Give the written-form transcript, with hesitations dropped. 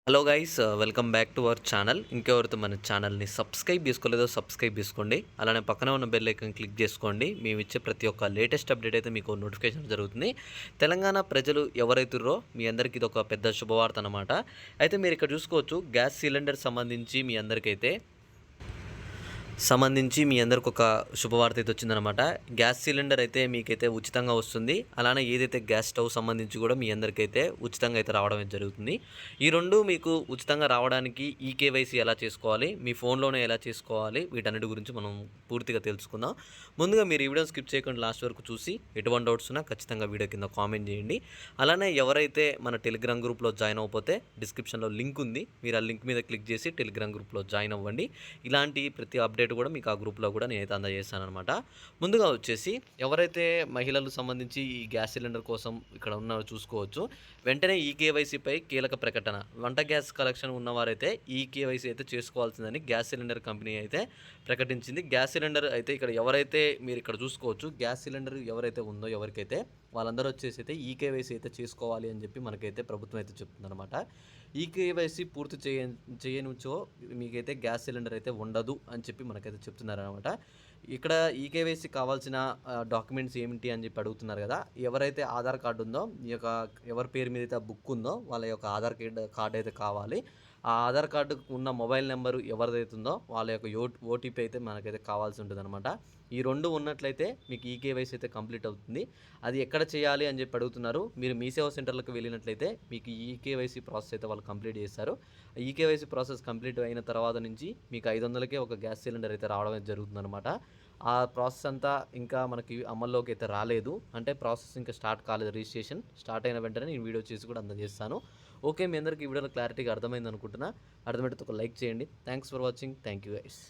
Hello guys, welcome back to our channel. ఇంకెవరితో మన ఛానల్ని సబ్స్క్రైబ్ చేసుకోలేదో సబ్స్క్రైబ్ చేసుకోండి. అలానే పక్కనే ఉన్న బెల్ ఐకాన్ క్లిక్ చేసుకోండి. మేము ఇచ్చే ప్రతి ఒక్క లేటెస్ట్ అప్డేట్ అయితే మీకు నోటిఫికేషన్ జరుగుతుంది. తెలంగాణ ప్రజలు ఎవరైతుర్రో మీ అందరికీ ఇది ఒక పెద్ద శుభవార్త అనమాట. అయితే మీరు ఇక్కడ చూసుకోవచ్చు, గ్యాస్ సిలిండర్ సంబంధించి మీ అందరికి ఒక శుభవార్త అయితే వచ్చిందనమాట. గ్యాస్ సిలిండర్ అయితే మీకైతే ఉచితంగా వస్తుంది. అలానే ఏదైతే గ్యాస్ స్టవ్ సంబంధించి కూడా మీ అందరికైతే ఉచితంగా అయితే రావడం అయితే జరుగుతుంది. ఈ రెండు మీకు ఉచితంగా రావడానికి ఈకేవైసీ ఎలా చేసుకోవాలి, మీ ఫోన్లోనే ఎలా చేసుకోవాలి, వీటన్నిటి గురించి మనం పూర్తిగా తెలుసుకుందాం. ముందుగా మీరు ఈ వీడియో స్కిప్ చేయకుండా లాస్ట్ వరకు చూసి ఎటువంటి డౌట్స్ ఉన్నా ఖచ్చితంగా వీడియో కింద కామెంట్ చేయండి. అలానే ఎవరైతే మన టెలిగ్రామ్ గ్రూప్లో జాయిన్ అవ్వకపోతే డిస్క్రిప్షన్లో లింక్ ఉంది, మీరు ఆ లింక్ మీద క్లిక్ చేసి టెలిగ్రామ్ గ్రూప్లో జాయిన్ అవ్వండి. ఇలాంటి ప్రతి అప్డేట్ కూడా మీకు ఆ గ్రూప్లో కూడా నేనైతే అందజేస్తానమాట. ముందుగా వచ్చేసి ఎవరైతే మహిళలకు సంబంధించి ఈ గ్యాస్ సిలిండర్ కోసం ఇక్కడ ఉన్నారో చూసుకోవచ్చు. వెంటనే ఈ కేవైసీపై కీలక ప్రకటన. వంట గ్యాస్ కలెక్షన్ ఉన్నవారైతే ఈ కేవైసీ అయితే చేసుకోవాల్సిందని గ్యాస్ సిలిండర్ కంపెనీ అయితే ప్రకటించింది. గ్యాస్ సిలిండర్ అయితే ఇక్కడ ఎవరైతే మీరు ఇక్కడ చూసుకోవచ్చు, గ్యాస్ సిలిండర్ ఎవరైతే ఉందో ఎవరికైతే వాళ్ళందరూ వచ్చేసి అయితే ఈ కేవైసీ అయితే చేసుకోవాలి అని చెప్పి మనకైతే ప్రభుత్వం అయితే చెప్తుందన్నమాట. ఈ కేవైసీ పూర్తి చేయనుచో మీకైతే గ్యాస్ సిలిండర్ అయితే ఉండదు అని చెప్పి మనకైతే చెప్తున్నారనమాట. ఇక్కడ ఈ కేవైసీ కావాల్సిన డాక్యుమెంట్స్ ఏమిటి అని చెప్పి అడుగుతున్నారు కదా. ఎవరైతే ఆధార్ కార్డు ఉందో, ఈ యొక్క ఎవరి పేరు మీద అయితే బుక్ ఉందో వాళ్ళ యొక్క ఆధార్ కార్డు అయితే కావాలి. ఆ ఆధార్ కార్డు ఉన్న మొబైల్ నెంబరు ఎవరిదైతే ఉందో వాళ్ళ యొక్క ఓటీపీ అయితే మనకైతే కావాల్సి ఉంటుంది అనమాట. ఈ రెండు ఉన్నట్లయితే మీకు ఈ కేవైసీ అయితే కంప్లీట్ అవుతుంది. అది ఎక్కడ చేయాలి అని చెప్పి అడుగుతున్నారు. మీరు మీ సేవా సెంటర్లకు వెళ్ళినట్లయితే మీకు ఈ కేవైసీ ప్రాసెస్ అయితే వాళ్ళు కంప్లీట్ చేస్తారు. ఈ కేవైసీ ప్రాసెస్ కంప్లీట్ అయిన తర్వాత నుంచి మీకు 500కే ఒక గ్యాస్ సిలిండర్ అయితే రావడం అయితే జరుగుతుందన్నమాట. ఆ ప్రాసెస్ అంతా ఇంకా మనకి అమల్లోకి అయితే రాలేదు, అంటే ప్రాసెస్ ఇంకా స్టార్ట్ కాలేదు. రిజిస్ట్రేషన్ స్టార్ట్ అయిన వెంటనే నేను వీడియో చేసి కూడా అందజేస్తాను. ఓకే, మీ అందరికీ ఈ వీడియోలో క్లారిటీగా అర్థమైంది అనుకుంటున్నా. అర్థమైతే ఒక లైక్ చేయండి. Thanks for watching. Thank you guys.